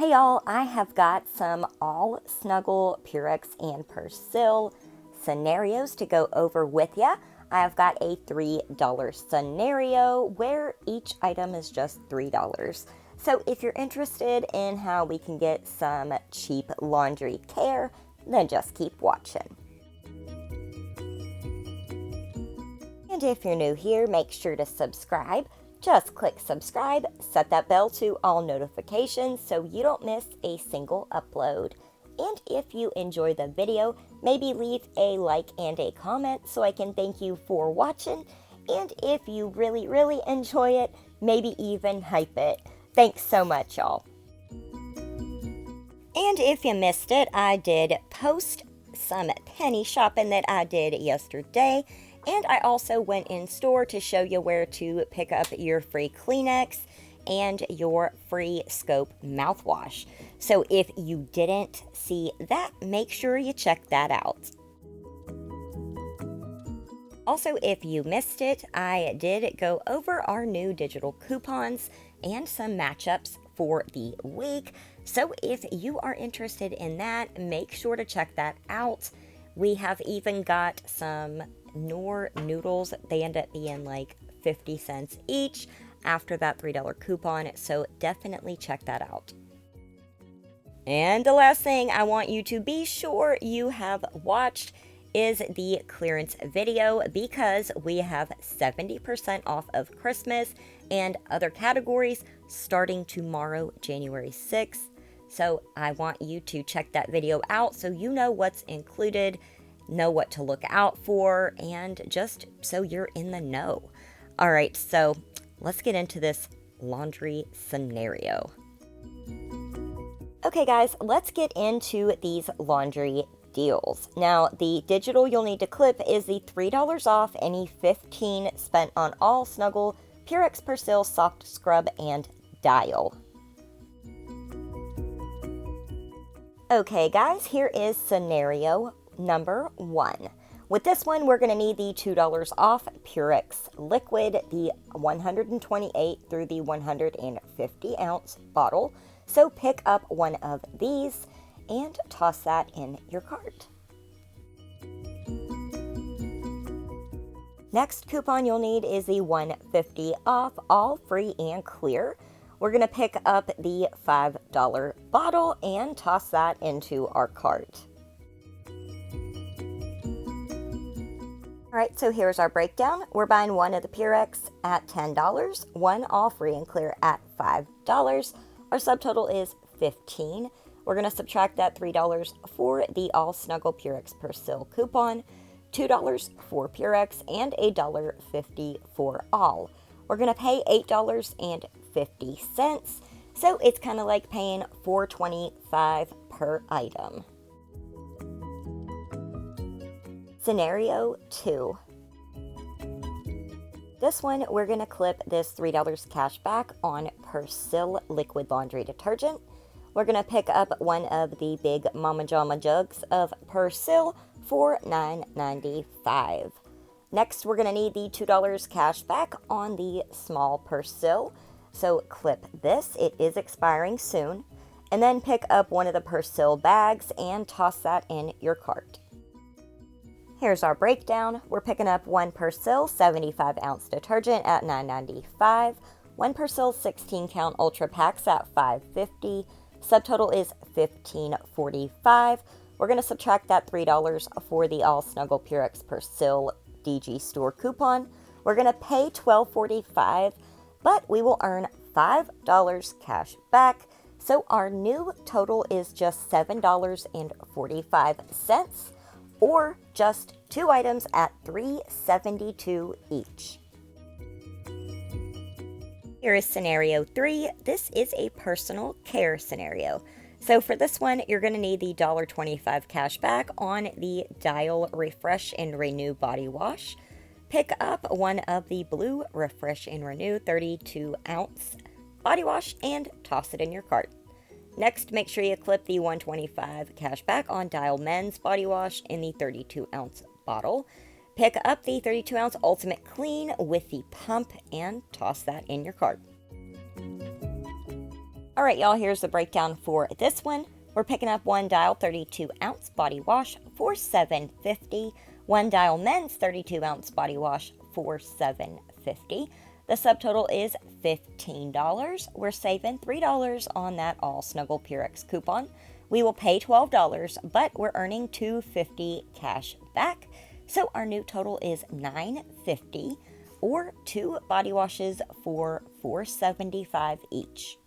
Hey y'all, I have got some all snuggle, purex, and persil scenarios to go over with ya. I have got a $3 scenario where each item is just $3. So if you're interested in how we can get some cheap laundry care, then just keep watching. And if you're new here, make sure to subscribe. Just click subscribe, set that bell to all notifications so you don't miss a single upload. And if you enjoy the video, maybe leave a like and a comment so I can thank you for watching. And if you really enjoy it, maybe even hype it. Thanks so much, y'all. And if you missed it, I did post some penny shopping that I did yesterday. And I also went in store to show you where to pick up your free Kleenex and your free Scope mouthwash. So if you didn't see that, make sure you check that out. Also, if you missed it, I did go over our new digital coupons and some matchups for the week. So if you are interested in that, make sure to check that out. We have even got some Knorr noodles. They end up being like 50 cents each after that $3 coupon, so definitely check that out. And the last thing I want you to be sure you have watched is the clearance video, because we have 70% off of Christmas and other categories starting tomorrow, January 6th. So I want you to check that video out so you know what's included, know what to look out for, and just so you're in the know. All right, so let's get into this laundry scenario. Okay, guys, let's get into these laundry deals. Now, the digital you'll need to clip is the $3 off any $15 spent on all snuggle, purex, persil, soft scrub, and dial. Okay, guys, here is scenario number 1. With this one, we're going to need the $2 off purex liquid, the 128 through the 150 ounce bottle. So pick up one of these and toss that in your cart. Next coupon you'll need is the 150 off all free and clear. We're going to pick up the $5 bottle and toss that into our cart. All right, so here's our breakdown. We're buying one of the purex at $10, one all free and clear at $5. Our subtotal is $15. We're going to subtract that $3 for the all snuggle purex persil coupon, $2 for purex, and $1.50 for all. We're going to pay $8.50, so it's kind of like paying $4.25 per item. Scenario 2. This one, we're going to clip this $3 cash back on Persil liquid laundry detergent. We're going to pick up one of the big Mama Jama jugs of Persil for $9.95. Next, we're going to need the $2 cash back on the small Persil. So clip this, it is expiring soon. And then pick up one of the Persil bags and toss that in your cart. Here's our breakdown. We're picking up one Persil 75 ounce detergent at $9.95, one Persil 16 count ultra packs at $5.50. Subtotal is $15.45. We're going to subtract that $3 for the all snuggle purex persil DG store coupon. We're going to pay $12.45, but we will earn $5 cash back. So our new total is just $7.45, or just 2 items at $3.72 each. Here is scenario 3. This is a personal care scenario. So for this one, you're going to need the $1.25 cash back on the Dial Refresh and Renew body wash. Pick up one of the blue Refresh and Renew 32 ounce body wash and toss it in your cart. Next, make sure you clip the $1.25 cash back on Dial Men's body wash in the 32 ounce bottle. Pick up the 32 ounce Ultimate Clean with the pump and toss that in your cart. All right, y'all, here's the breakdown for this one. We're picking up one dial 32-ounce body wash for $7.50. One dial men's 32-ounce body wash for $7.50. The subtotal is $15. We're saving $3 on that all snuggle purex coupon. We will pay $12, but we're earning $2.50 cash back. So our new total is $9.50, or 2 body washes for $4.75 each.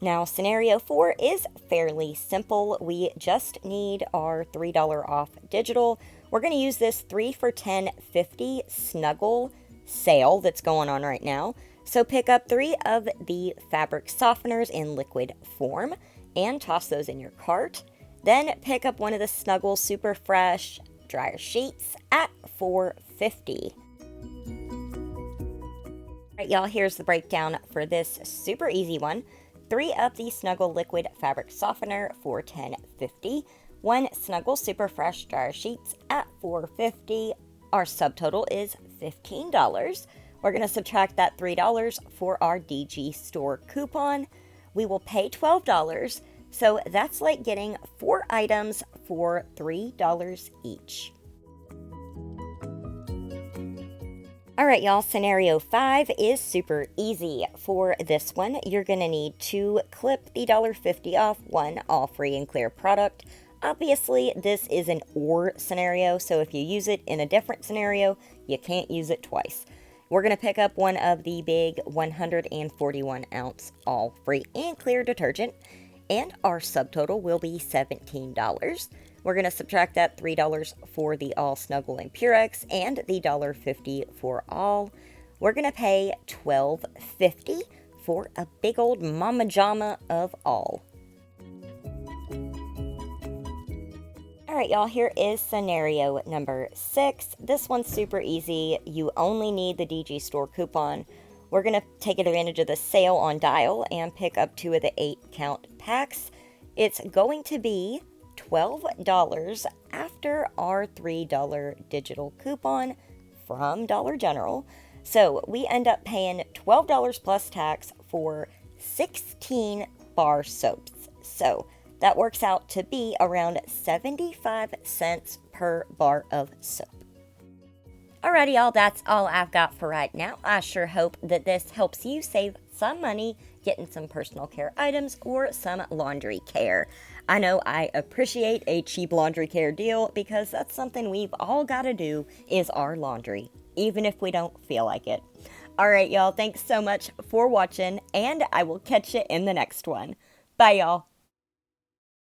Now, scenario 4 is fairly simple. We just need our $3 off digital. We're going to use this 3 for $10.50 snuggle sale that's going on right now. So pick up 3 of the fabric softeners in liquid form and toss those in your cart. Then pick up one of the Snuggle Super Fresh dryer sheets at $4.50. All right, y'all, here's the breakdown for this super easy one. 3 of the Snuggle Liquid Fabric Softener for $10.50. 1 Snuggle Super Fresh dryer sheets at $4.50. Our subtotal is $15. We're going to subtract that $3 for our DG store coupon. We will pay $12. So that's like getting 4 items for $3 each. All right, y'all, scenario 5 is super easy. For this one, you're going to need to clip the $1.50 off one all free and clear product. Obviously, this is an or scenario, so if you use it in a different scenario, you can't use it twice. We're going to pick up one of the big 141-ounce all free and clear detergent, and our subtotal will be $17. We're going to subtract that $3 for the all snuggle and purex and the $1.50 for all. We're going to pay $12.50 for a big old mama jama of all. All right, y'all, here is scenario number 6. This one's super easy. You only need the DG store coupon. We're going to take advantage of the sale on Dial and pick up 2 of the 8-count packs. It's going to be $12 after our $3 digital coupon from Dollar General. So we end up paying $12 plus tax for 16 bar soaps. So that works out to be around 75 cents per bar of soap. Alrighty, y'all, that's all I've got for right now. I sure hope that this helps you save some money getting some personal care items or some laundry care. I know I appreciate a cheap laundry care deal because that's something we've all got to do is our laundry, even if we don't feel like it. Alright, y'all, thanks so much for watching, and I will catch you in the next one. Bye, y'all.